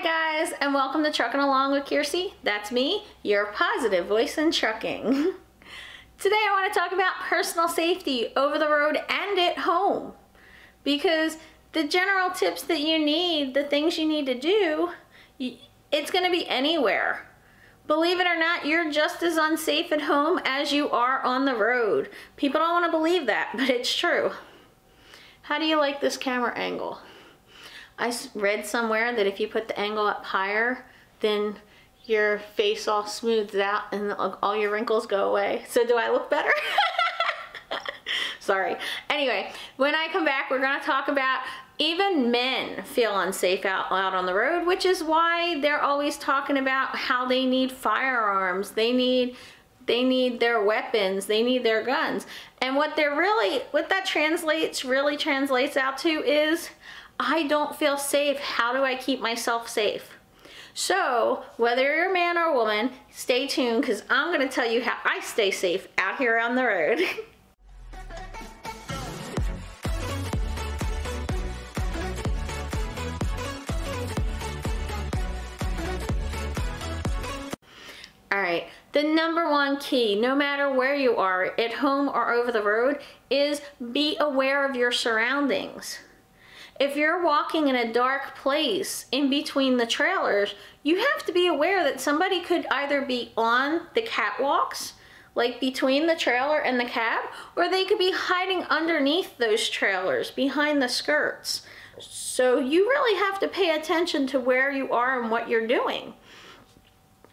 guys, and welcome to Trucking Along with Kiersey. That's me, your positive voice in trucking. Today I want to talk about personal safety over the road and at home, because the general tips that you need, the things you need to do, it's going to be anywhere. Believe it or not, you're just as unsafe at home as you are on the road. People don't want to believe that, but it's true. How do you like this camera angle? I read somewhere that if you put the angle up higher, then your face all smooths out and all your wrinkles go away. So do I look better? Sorry. Anyway, when I come back, we're going to talk about even men feel unsafe out on the road, which is why they're always talking about how they need firearms. They need their weapons, they need their guns. And what that really translates out to is, I don't feel safe. How do I keep myself safe? So whether you're a man or a woman, stay tuned, because I'm going to tell you how I stay safe out here on the road. Alright, the number one key, no matter where you are, at home or over the road, is be aware of your surroundings. If you're walking in a dark place in between the trailers, you have to be aware that somebody could either be on the catwalks, like between the trailer and the cab, or they could be hiding underneath those trailers, behind the skirts. So you really have to pay attention to where you are and what you're doing.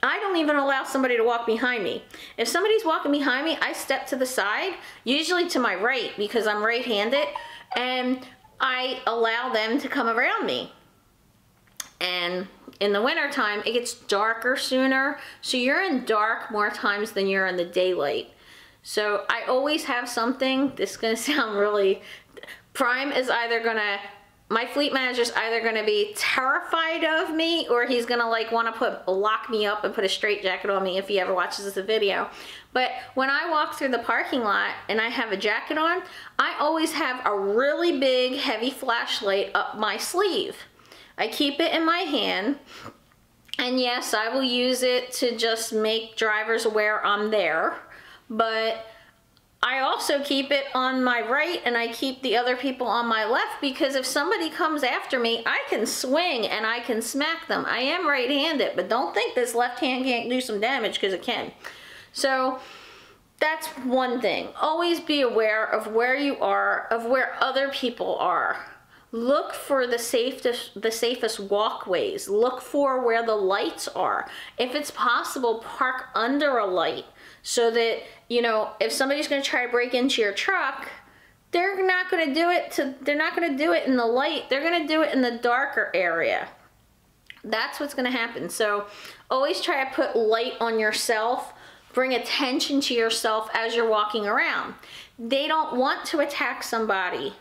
I don't even allow somebody to walk behind me. If somebody's walking behind me, I step to the side, usually to my right because I'm right-handed, and I allow them to come around me. And in the winter time, it gets darker sooner, so you're in dark more times than you're in the daylight. So I always have something. This is gonna sound really, Prime is either gonna, my fleet manager's either gonna be terrified of me, or he's gonna like wanna lock me up and put a straitjacket on me if he ever watches this video. But when I walk through the parking lot and I have a jacket on, I always have a really big, heavy flashlight up my sleeve. I keep it in my hand, and yes, I will use it to just make drivers aware I'm there, but I also keep it on my right and I keep the other people on my left, because if somebody comes after me, I can swing and I can smack them. I am right-handed, but don't think this left hand can't do some damage, because it can. So that's one thing. Always be aware of where you are, of where other people are. Look for the safest walkways. Look for where the lights are. If it's possible, park under a light, so that, you know, if somebody's going to try to break into your truck, they're not going to do it in the light. They're going to do it in the darker area. That's what's going to happen. So always try to put light on yourself. Bring attention to yourself as you're walking around. They don't want to attack somebody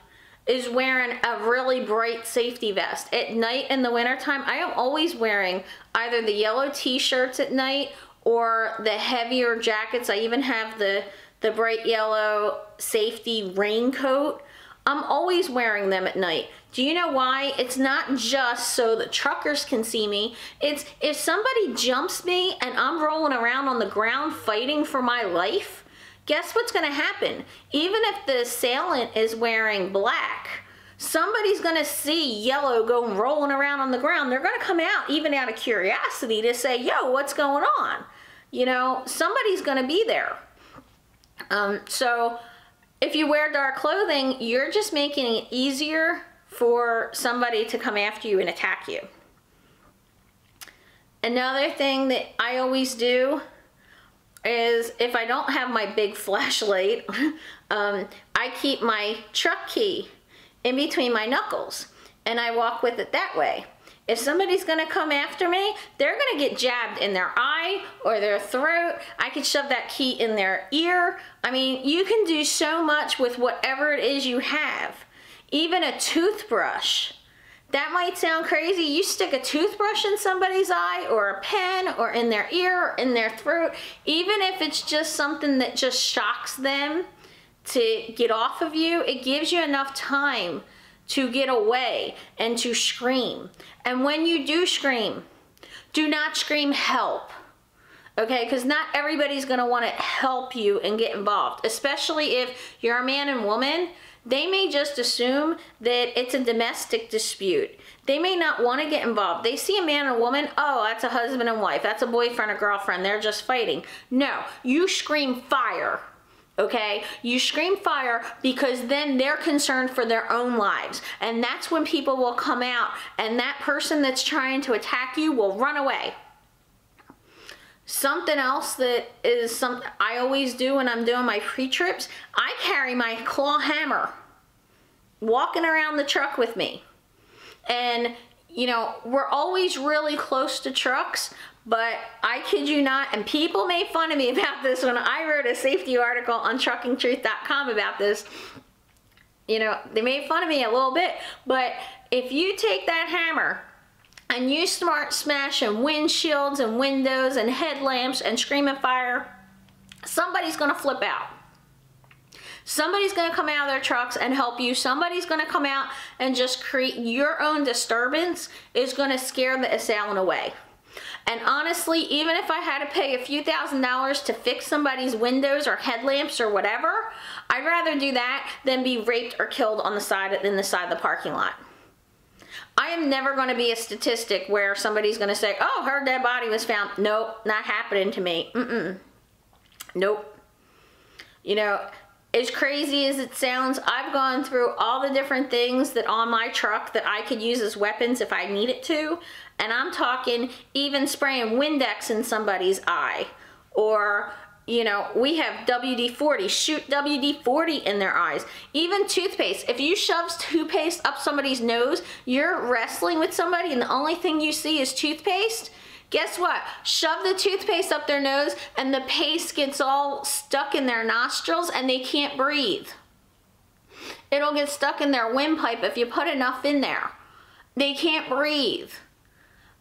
is wearing a really bright safety vest. At night in the wintertime, I am always wearing either the yellow t-shirts at night or the heavier jackets. I even have the bright yellow safety raincoat. I'm always wearing them at night. Do you know why? It's not just so the truckers can see me. It's if somebody jumps me and I'm rolling around on the ground fighting for my life, guess what's going to happen? Even if the assailant is wearing black, somebody's going to see yellow going rolling around on the ground. They're going to come out, even out of curiosity, to say, yo, what's going on? You know, somebody's going to be there. So if you wear dark clothing, you're just making it easier for somebody to come after you and attack you. Another thing that I always do is, if I don't have my big flashlight, I keep my truck key in between my knuckles and I walk with it that way. If somebody's gonna come after me, they're gonna get jabbed in their eye or their throat. I could shove that key in their ear. I mean, you can do so much with whatever it is you have. Even a toothbrush. That might sound crazy. You stick a toothbrush in somebody's eye, or a pen, or in their ear, or in their throat, even if it's just something that just shocks them to get off of you, it gives you enough time to get away and to scream. And when you do scream, do not scream help. Okay, because not everybody's going to want to help you and get involved, especially if you're a man and woman. They may just assume that it's a domestic dispute. They may not want to get involved. They see a man and a woman, oh, that's a husband and wife, that's a boyfriend or girlfriend, they're just fighting. No, you scream fire. Okay, you scream fire because then they're concerned for their own lives. And that's when people will come out and that person that's trying to attack you will run away. Something else that is something I always do when I'm doing my pre-trips, I carry my claw hammer walking around the truck with me. And, you know, we're always really close to trucks, but I kid you not, and people made fun of me about this when I wrote a safety article on truckingtruth.com about this. You know, they made fun of me a little bit, but if you take that hammer and you start smashing windshields and windows and headlamps and screaming fire, somebody's gonna flip out. Somebody's gonna come out of their trucks and help you. Somebody's gonna come out and just create your own disturbance is gonna scare the assailant away. And honestly, even if I had to pay a few $1,000s to fix somebody's windows or headlamps or whatever, I'd rather do that than be raped or killed on the side of the parking lot. I am never going to be a statistic where somebody's going to say, oh, her dead body was found. Nope, not happening to me. Nope. You know, as crazy as it sounds, I've gone through all the different things that on my truck that I could use as weapons if I needed to. And I'm talking even spraying Windex in somebody's eye. Or, you know, we have WD-40, shoot WD-40 in their eyes. Even toothpaste. If you shove toothpaste up somebody's nose, you're wrestling with somebody and the only thing you see is toothpaste. Guess what? Shove the toothpaste up their nose and the paste gets all stuck in their nostrils and they can't breathe. It'll get stuck in their windpipe if you put enough in there. They can't breathe.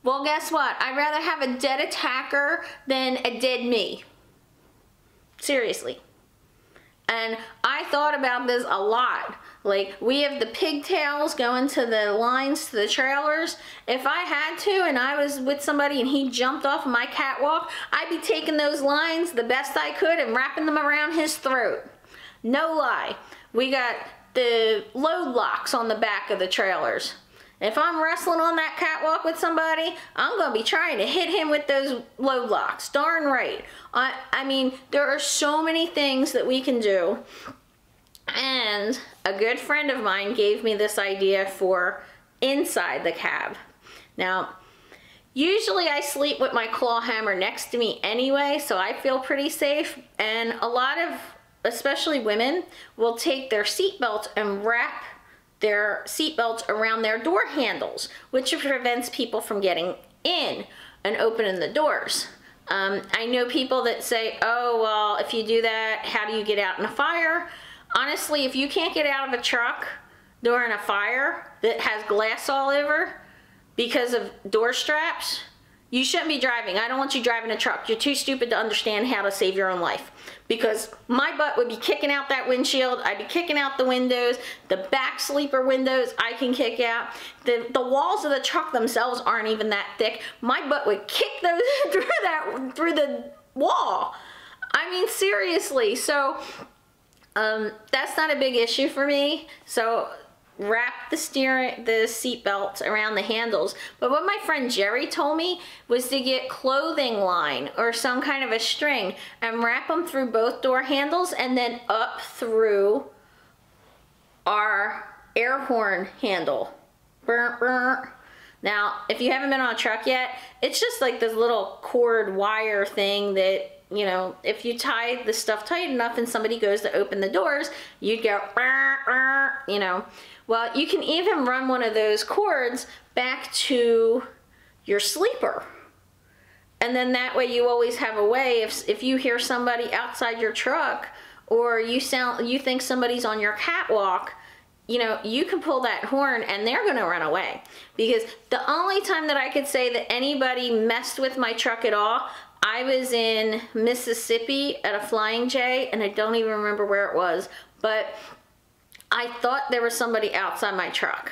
Well, guess what? I'd rather have a dead attacker than a dead me. Seriously. And I thought about this a lot. Like, we have the pigtails going to the lines to the trailers. If I had to and I was with somebody and he jumped off of my catwalk, I'd be taking those lines the best I could and wrapping them around his throat. No lie. We got the load locks on the back of the trailers. If I'm wrestling on that catwalk with somebody, I'm going to be trying to hit him with those load locks. Darn right. I mean, there are so many things that we can do. And a good friend of mine gave me this idea for inside the cab. Now, usually I sleep with my claw hammer next to me anyway, so I feel pretty safe. And a lot of, especially women, will take their seatbelt and wrap their seatbelts around their door handles, which prevents people from getting in and opening the doors. I know people that say, oh, well, if you do that, how do you get out in a fire? Honestly, if you can't get out of a truck during a fire that has glass all over because of door straps, you shouldn't be driving. I don't want you driving a truck. You're too stupid to understand how to save your own life. Because my butt would be kicking out that windshield. I'd be kicking out the windows. The back sleeper windows I can kick out. The walls of the truck themselves aren't even that thick. My butt would kick those through the wall. I mean, seriously. So that's not a big issue for me. So wrap the seat belts around the handles. But what my friend Jerry told me was to get clothing line or some kind of a string and wrap them through both door handles and then up through our air horn handle. Burr, burr. Now, if you haven't been on a truck yet, it's just like this little cord wire thing that, you know, if you tie the stuff tight enough and somebody goes to open the doors, you'd go, burr, burr, you know. Well, you can even run one of those cords back to your sleeper. And then that way you always have a way, if you hear somebody outside your truck or you think somebody's on your catwalk, you know, you can pull that horn and they're gonna run away. Because the only time that I could say that anybody messed with my truck at all, I was in Mississippi at a Flying J, and I don't even remember where it was, but I thought there was somebody outside my truck.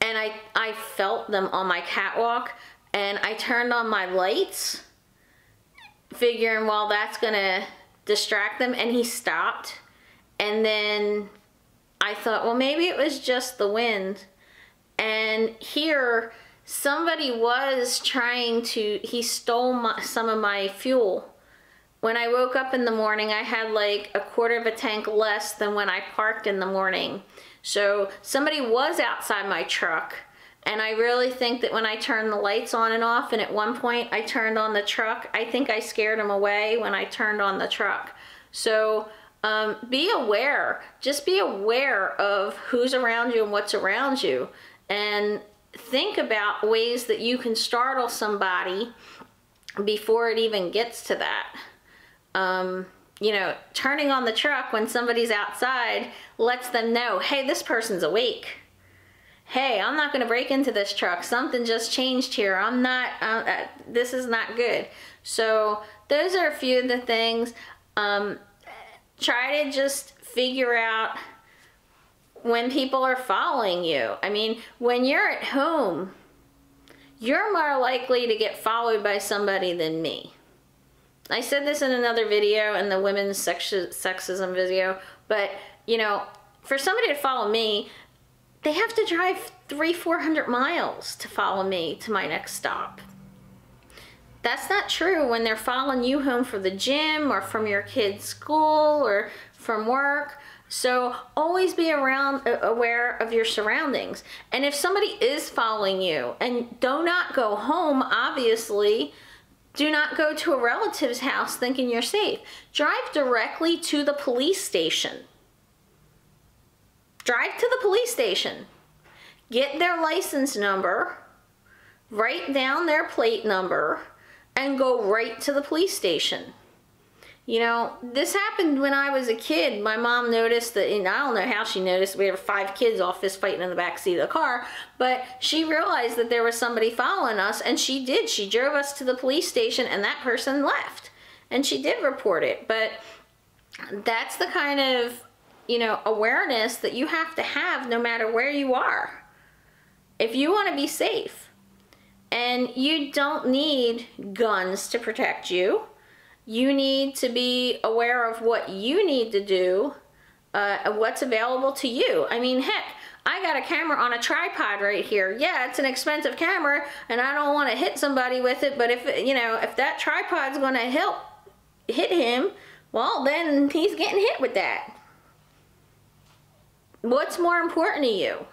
And I felt them on my catwalk, and I turned on my lights, figuring, well, that's gonna distract them, and he stopped. And then I thought, well, maybe it was just the wind. And here, somebody was trying to, he stole some of my fuel. When I woke up in the morning, I had like a quarter of a tank less than when I parked in the morning. So somebody was outside my truck, and I really think that when I turned the lights on and off, and at one point I turned on the truck, I think I scared them away when I turned on the truck. So be aware, just be aware of who's around you and what's around you, and think about ways that you can startle somebody before it even gets to that. You know, turning on the truck when somebody's outside lets them know, hey, this person's awake. Hey, I'm not going to break into this truck. Something just changed here. I'm not, this is not good. So those are a few of the things. Try to just figure out when people are following you. I mean, when you're at home, you're more likely to get followed by somebody than me. I said this in another video, in the women's sexism video, but you know, for somebody to follow me, they have to drive 300-400 miles to follow me to my next stop. That's not true when they're following you home from the gym or from your kid's school or from work. So always be aware of your surroundings. And if somebody is following you, and do not go home, obviously, do not go to a relative's house thinking you're safe. Drive directly to the police station. Drive to the police station. Get their license number, write down their plate number, and go right to the police station. You know, this happened when I was a kid. My mom noticed that, and I don't know how she noticed, we had 5 kids all fist fighting in the back seat of the car, but she realized that there was somebody following us, and she did. She drove us to the police station, and that person left. And she did report it, but that's the kind of, you know, awareness that you have to have no matter where you are, if you want to be safe. And you don't need guns to protect you. You need to be aware of what you need to do, what's available to you. I mean, heck, I got a camera on a tripod right here. Yeah, it's an expensive camera, and I don't want to hit somebody with it, but if, you know, if that tripod's going to help hit him, well, then he's getting hit with that. What's more important to you?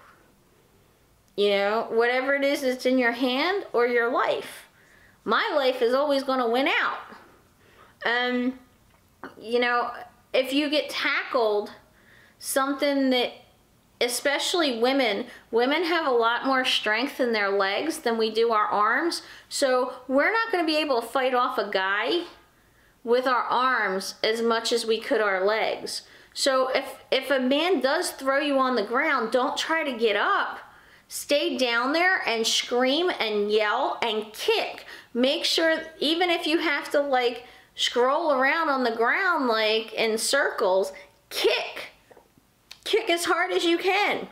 You know, whatever it is that's in your hand or your life. My life is always going to win out. You know, if you get tackled, something that, especially women have a lot more strength in their legs than we do our arms. So we're not going to be able to fight off a guy with our arms as much as we could our legs. So if a man does throw you on the ground, don't try to get up. Stay down there and scream and yell and kick. Make sure, even if you have to like scroll around on the ground like in circles, kick. Kick as hard as you can.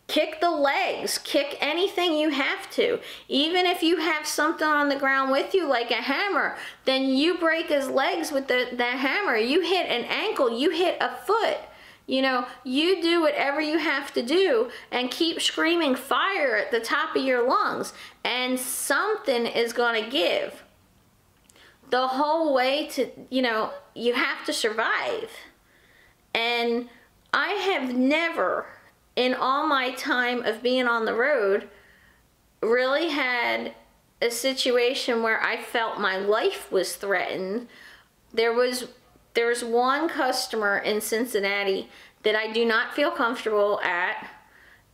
Kick the legs. Kick anything you have to. Even if you have something on the ground with you like a hammer, then you break his legs with the hammer. You hit an ankle, you hit a foot. You know, you do whatever you have to do and keep screaming fire at the top of your lungs, and something is going to give. The whole way to, you know, you have to survive. And I have never, in all my time of being on the road, really had a situation where I felt my life was threatened. There was one customer in Cincinnati that I do not feel comfortable at.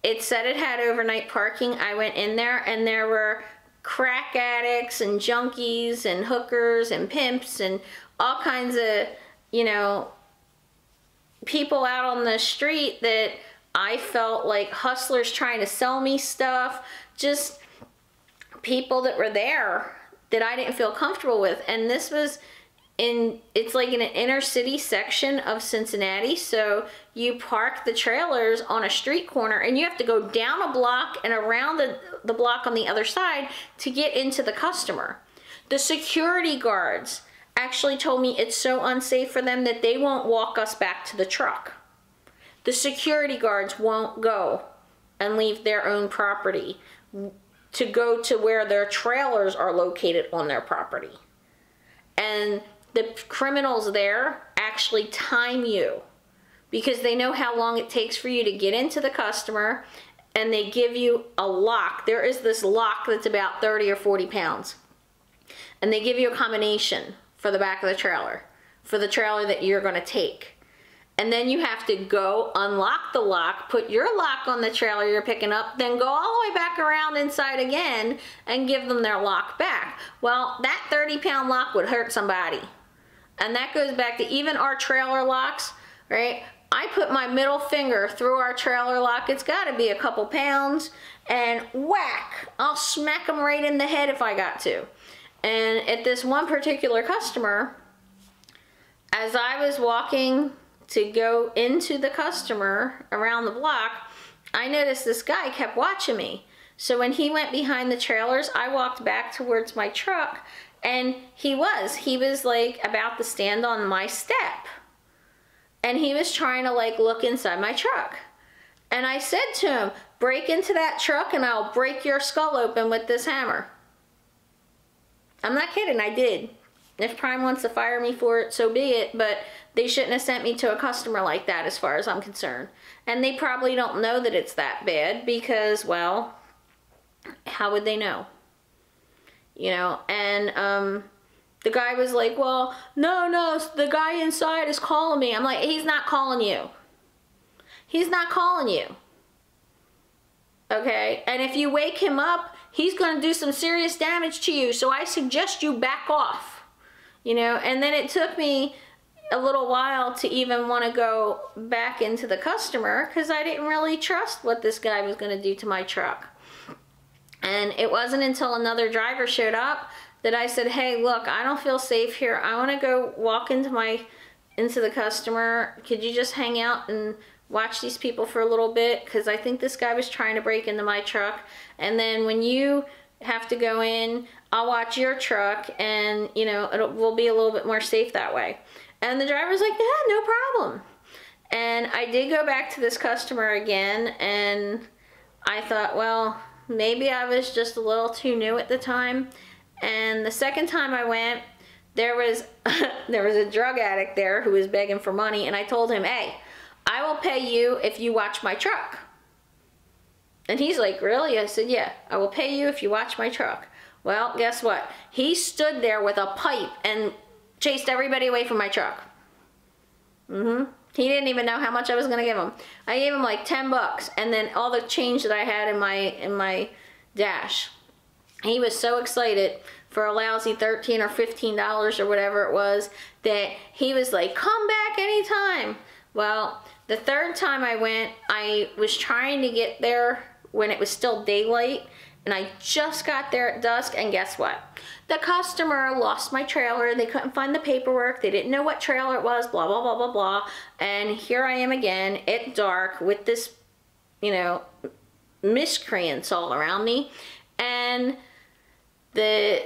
It said it had overnight parking. I went in there and there were crack addicts and junkies and hookers and pimps and all kinds of, you know, people out on the street that I felt like hustlers trying to sell me stuff. Just people that were there that I didn't feel comfortable with. And this was it's like in an inner city section of Cincinnati. So you park the trailers on a street corner and you have to go down a block and around the block on the other side to get into the customer. The security guards actually told me it's so unsafe for them that they won't walk us back to the truck. The security guards won't go and leave their own property to go to where their trailers are located on their property. And the criminals there actually time you because they know how long it takes for you to get into the customer, and they give you a lock. There is this lock that's about 30 or 40 pounds. And they give you a combination for the back of the trailer, for the trailer that you're going to take. And then you have to go unlock the lock, put your lock on the trailer you're picking up, then go all the way back around inside again and give them their lock back. Well, that 30-pound lock would hurt somebody. And that goes back to even our trailer locks, right? I put my middle finger through our trailer lock. It's got to be a couple pounds, and whack, I'll smack them right in the head if I got to. And at this one particular customer, as I was walking to go into the customer around the block, I noticed this guy kept watching me. So when he went behind the trailers, I walked back towards my truck, and he was like about to stand on my step. And he was trying to like look inside my truck. And I said to him, break into that truck and I'll break your skull open with this hammer. I'm not kidding, I did. If Prime wants to fire me for it, so be it, but they shouldn't have sent me to a customer like that as far as I'm concerned. And they probably don't know that it's that bad because, well, how would they know? You know, and the guy was like, well, no, the guy inside is calling me. I'm like, he's not calling you. He's not calling you. Okay? And if you wake him up, he's going to do some serious damage to you. So I suggest you back off. You know, and then it took me a little while to even want to go back into the customer because I didn't really trust what this guy was going to do to my truck. And it wasn't until another driver showed up that I said, hey, look, I don't feel safe here. I want to go walk into the customer. Could you just hang out and watch these people for a little bit? Because I think this guy was trying to break into my truck. And then when you have to go in, I'll watch your truck, and you know, we'll be a little bit more safe that way. And the driver's like, yeah, no problem. And I did go back to this customer again, and I thought, well, maybe I was just a little too new at the time. And the second time I went, there was a drug addict there who was begging for money, and I told him, hey, I will pay you if you watch my truck. And he's like, really? I said, yeah, I will pay you if you watch my truck. Well, guess what? He stood there with a pipe and chased everybody away from my truck. He didn't even know how much I was going to give him. I gave him like 10 bucks and then all the change that I had in my dash. He was so excited for a lousy $13 or $15 or whatever it was that he was like, come back anytime. Well, the third time I went, I was trying to get there when it was still daylight, and I just got there at dusk, and guess what? The customer lost my trailer. They couldn't find the paperwork. They didn't know what trailer it was, blah, blah, blah, blah, blah. And here I am again at dark with this, you know, miscreants all around me. And the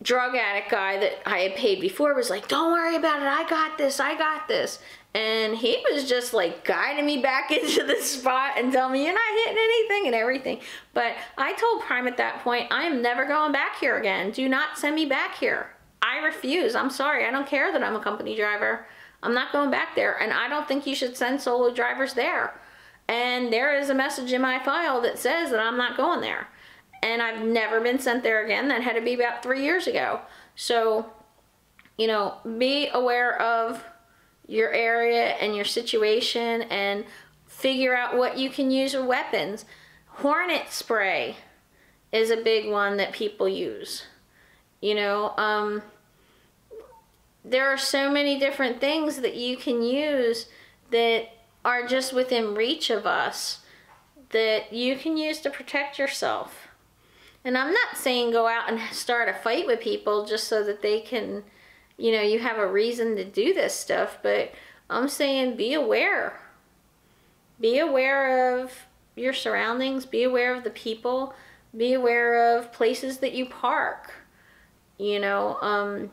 drug addict guy that I had paid before was like, don't worry about it. I got this. I got this. And he was just like guiding me back into the spot and telling me, you're not hitting anything and everything. But I told Prime at that point, I am never going back here again. Do not send me back here. I refuse. I'm sorry. I don't care that I'm a company driver. I'm not going back there. And I don't think you should send solo drivers there. And there is a message in my file that says that I'm not going there. And I've never been sent there again. That had to be about 3 years ago. So, you know, be aware of your area and your situation and figure out what you can use with weapons. Hornet spray is a big one that people use. You know, there are so many different things that you can use that are just within reach of us that you can use to protect yourself. And I'm not saying go out and start a fight with people just so that they can, you know, you have a reason to do this stuff, but I'm saying be aware. Be aware of your surroundings, be aware of the people, be aware of places that you park. You know,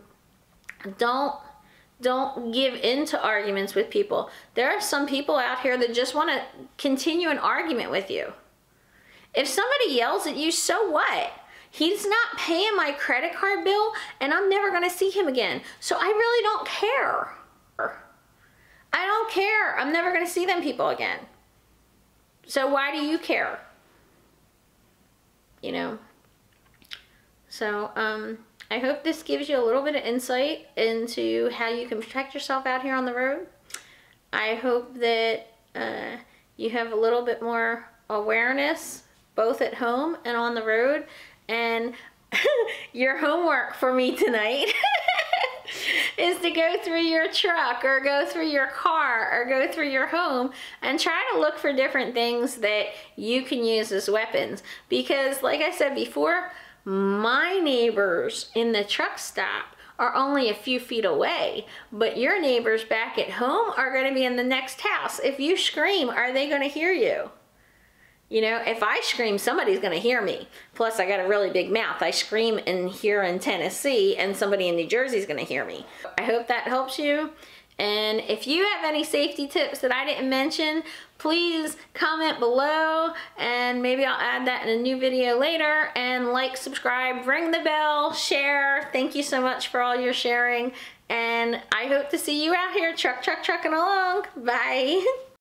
don't give in to arguments with people. There are some people out here that just want to continue an argument with you. If somebody yells at you, so what? He's not paying my credit card bill and I'm never going to see him again. So I really don't care. I don't care. I'm never going to see them people again. So why do you care? You know? So, I hope this gives you a little bit of insight into how you can protect yourself out here on the road. I hope that you have a little bit more awareness, both at home and on the road. And your homework for me tonight is to go through your truck or go through your car or go through your home and try to look for different things that you can use as weapons. Because like I said before, my neighbors in the truck stop are only a few feet away, but your neighbors back at home are going to be in the next house. If you scream, are they going to hear you? You know, if I scream, somebody's going to hear me. Plus, I got a really big mouth. I scream here in Tennessee, and somebody in New Jersey is going to hear me. I hope that helps you. And if you have any safety tips that I didn't mention, please comment below and maybe I'll add that in a new video later. And like, subscribe, ring the bell, share. Thank you so much for all your sharing. And I hope to see you out here trucking along. Bye.